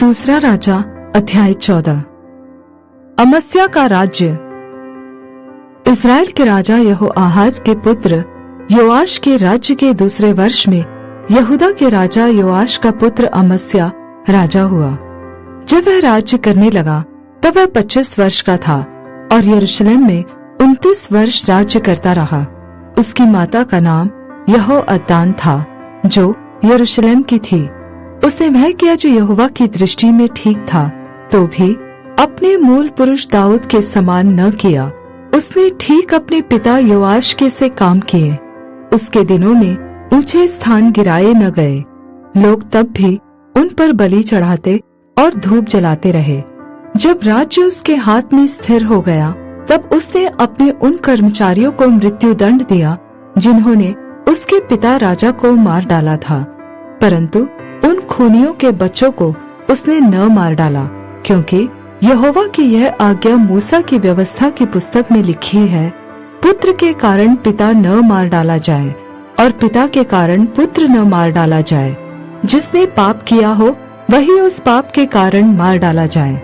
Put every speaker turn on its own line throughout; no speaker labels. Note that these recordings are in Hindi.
दूसरा राजा अध्याय 14। अमस्या का राज्य। इस्राएल के राजा यहोआहाज के पुत्र योआश के राज्य के दूसरे वर्ष में यहूदा के राजा योआश का पुत्र अमस्या राजा हुआ। जब वह राज्य करने लगा तब वह 25 वर्ष का था और यरूशलेम में 29 वर्ष राज्य करता रहा। उसकी माता का नाम यहोअद्दान था जो यरूशलेम की थी। उसने वह किया जो यहोवा की दृष्टि में ठीक था, तो भी अपने मूल पुरुष दाऊद के समान न किया। उसने ठीक अपने पिता योआश के से काम किए। उसके दिनों में ऊंचे स्थान गिराए न गए। लोग तब भी उन पर बलि चढ़ाते और धूप जलाते रहे। जब राज्य उसके हाथ में स्थिर हो गया तब उसने अपने उन कर्मचारियों को मृत्यु दंड दिया जिन्होंने उसके पिता राजा को मार डाला था, परंतु उन खूनियों के बच्चों को उसने न मार डाला, क्योंकि यहोवा की यह आज्ञा मूसा की व्यवस्था की पुस्तक में लिखी है, पुत्र के कारण पिता न मार डाला जाए और पिता के कारण पुत्र न मार डाला जाए। जिसने पाप किया हो वही उस पाप के कारण मार डाला जाए।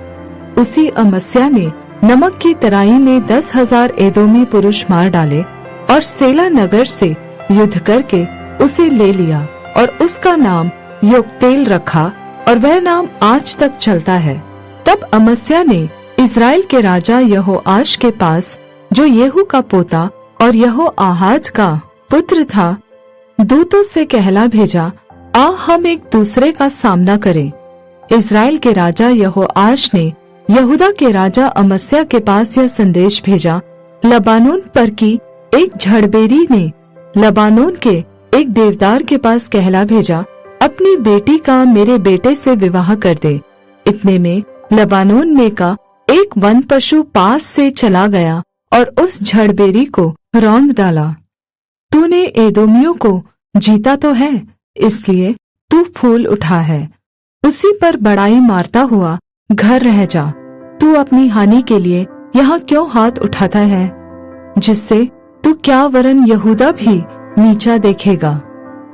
उसी अमस्या ने नमक की तराई में 10,000 एदोमी पुरुष मार डाले और सेला नगर से युद्ध करके उसे ले लिया और उसका नाम योक्तेल रखा और वह नाम आज तक चलता है। तब अमस्या ने इस्राएल के राजा यहोआश के पास, जो येहू का पोता और यहोआहाज का पुत्र था, दूतों से कहला भेजा, आ हम एक दूसरे का सामना करें। इस्राएल के राजा यहोआश ने यहूदा के राजा अमस्या के पास यह संदेश भेजा, लबानोन पर की एक झड़बेरी ने लबानोन के एक देवदार के पास कहला भेजा, अपनी बेटी का मेरे बेटे से विवाह कर दे। इतने में लबानोन में का एक वन पशु पास से चला गया और उस झड़बेरी को रौंद डाला। तूने एदोमियों को जीता तो है, इसलिए तू फूल उठा है। उसी पर बड़ाई मारता हुआ घर रह जा। तू अपनी हानि के लिए यहाँ क्यों हाथ उठाता है, जिससे तू क्या वरन यहूदा भी नीचा देखेगा।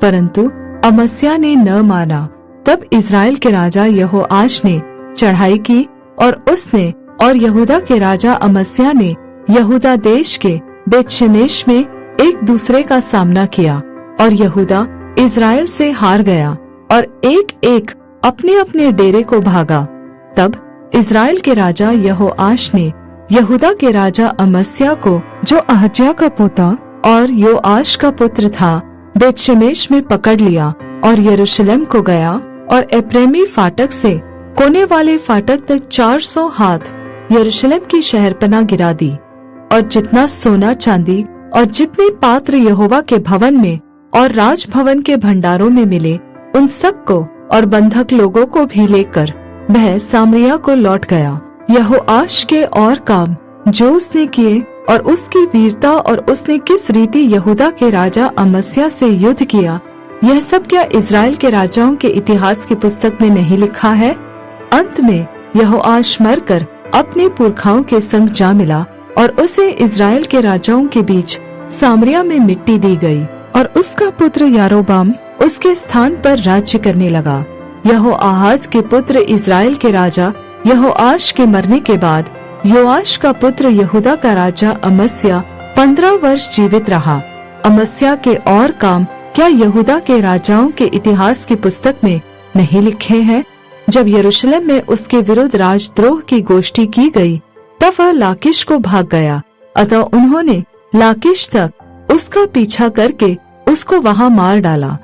परंतु अमस्या ने न माना। तब इस्राएल के राजा यहोआश ने चढ़ाई की और उसने और यहूदा के राजा अमस्या ने यहूदा देश के बेतशेमेश में एक दूसरे का सामना किया और यहूदा इस्राएल से हार गया और एक एक अपने अपने डेरे को भागा। तब इस्राएल के राजा यहोआश ने यहूदा के राजा अमस्या को, जो अहज्याह का पोता और योआश का पुत्र था, बेतशेमेश में पकड़ लिया और यरूशलेम को गया और एप्रैमी फाटक से कोने वाले फाटक तक 400 हाथ यरूशलेम की शहरपनाह गिरा दी। और जितना सोना चांदी और जितने पात्र यहोवा के भवन में और राजभवन के भंडारों में मिले, उन सब को और बंधक लोगों को भी लेकर वह सामरिया को लौट गया। यहोआश के और काम जो उसने किए और उसकी वीरता और उसने किस रीति यहूदा के राजा अमस्या से युद्ध किया, यह सब क्या इस्राएल के राजाओं के इतिहास की पुस्तक में नहीं लिखा है? अंत में यहोआश मरकर अपने पुरखाओं के संग जा मिला और उसे इस्राएल के राजाओं के बीच सामरिया में मिट्टी दी गई और उसका पुत्र यारोबाम उसके स्थान पर राज्य करने लगा। यहोआहाज के पुत्र इस्राएल के राजा यहोआश के मरने के बाद योआश का पुत्र यहूदा का राजा अमस्या 15 वर्ष जीवित रहा। अमस्या के और काम क्या यहूदा के राजाओं के इतिहास की पुस्तक में नहीं लिखे हैं? जब यरूशलेम में उसके विरुद्ध राजद्रोह की गोष्ठी की गई तब वह लाकिश को भाग गया, अतः उन्होंने लाकिश तक उसका पीछा करके उसको वहां मार डाला।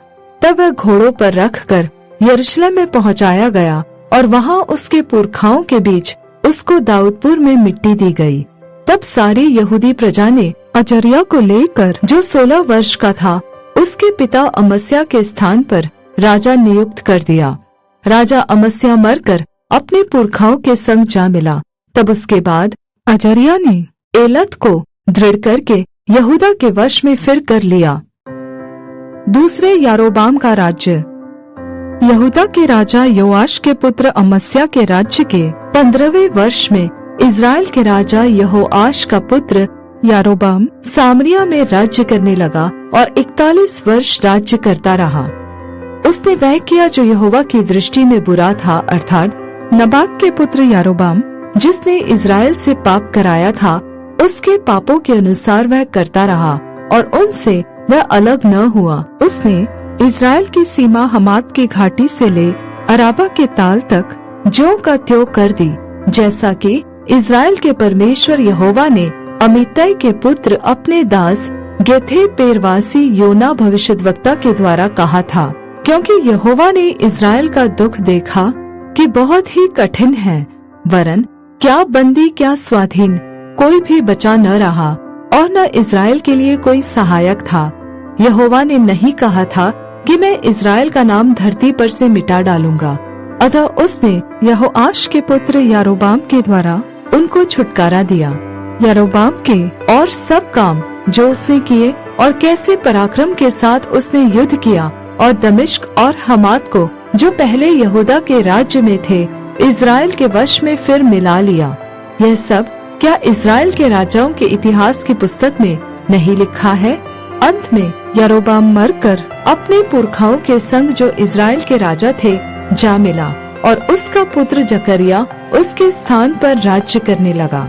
तब वह घोड़ों पर रखकर यरूशलेम में पहुंचाया गया और वहां उसके पुरखाओं के बीच उसको दाऊदपुर में मिट्टी दी गई। तब सारी यहूदी प्रजा ने अजर्याह को लेकर, जो 16 वर्ष का था, उसके पिता अमस्या के स्थान पर राजा नियुक्त कर दिया। राजा अमस्या मरकर अपने पुरखाओं के संग जा मिला। तब उसके बाद अजर्याह ने एलत को दृढ़ करके यहूदा के वश में फिर कर लिया। दूसरे यारोबाम का राज्य। यहूदा के राजा योआश के पुत्र अमस्या के राज्य के 15वें वर्ष में इस्राएल के राजा यहोआश का पुत्र यारोबाम सामरिया में राज्य करने लगा और 41 वर्ष राज्य करता रहा। उसने वह किया जो यहोवा की दृष्टि में बुरा था, अर्थात नबात के पुत्र यारोबाम, जिसने इज़राइल से पाप कराया था, उसके पापों के अनुसार वह करता रहा और उनसे वह अलग न हुआ। उसने इज़राइल की सीमा हमात की घाटी से ले अराबा के ताल तक ज्यों का त्यों कर दी, जैसा कि इज़राइल के परमेश्वर यहोवा ने अमित्तै के पुत्र अपने दास गेथे पेरवासी योना भविष्यद्वक्ता के द्वारा कहा था। क्योंकि यहोवा ने इज़राइल का दुख देखा कि बहुत ही कठिन है, वरन क्या बंदी क्या स्वाधीन, कोई भी बचा न रहा और न इज़राइल के लिए कोई सहायक था। यहोवा ने नहीं कहा था कि मैं इज़राइल का नाम धरती पर से मिटा डालूंगा। अतः उसने यहोआश के पुत्र यारोबाम के द्वारा उनको छुटकारा दिया। यारोबाम के और सब काम जो उसने किए और कैसे पराक्रम के साथ उसने युद्ध किया और दमिश्क और हमात को, जो पहले यहूदा के राज्य में थे, इज़राइल के वश में फिर मिला लिया, यह सब क्या इज़राइल के राजाओं के इतिहास की पुस्तक में नहीं लिखा है? अंत में यारोबाम मरकर अपने पुरखाओं के संग जो इज़राइल के राजा थे जा मिला और उसका पुत्र जकरिया उसके स्थान पर राज्य करने लगा।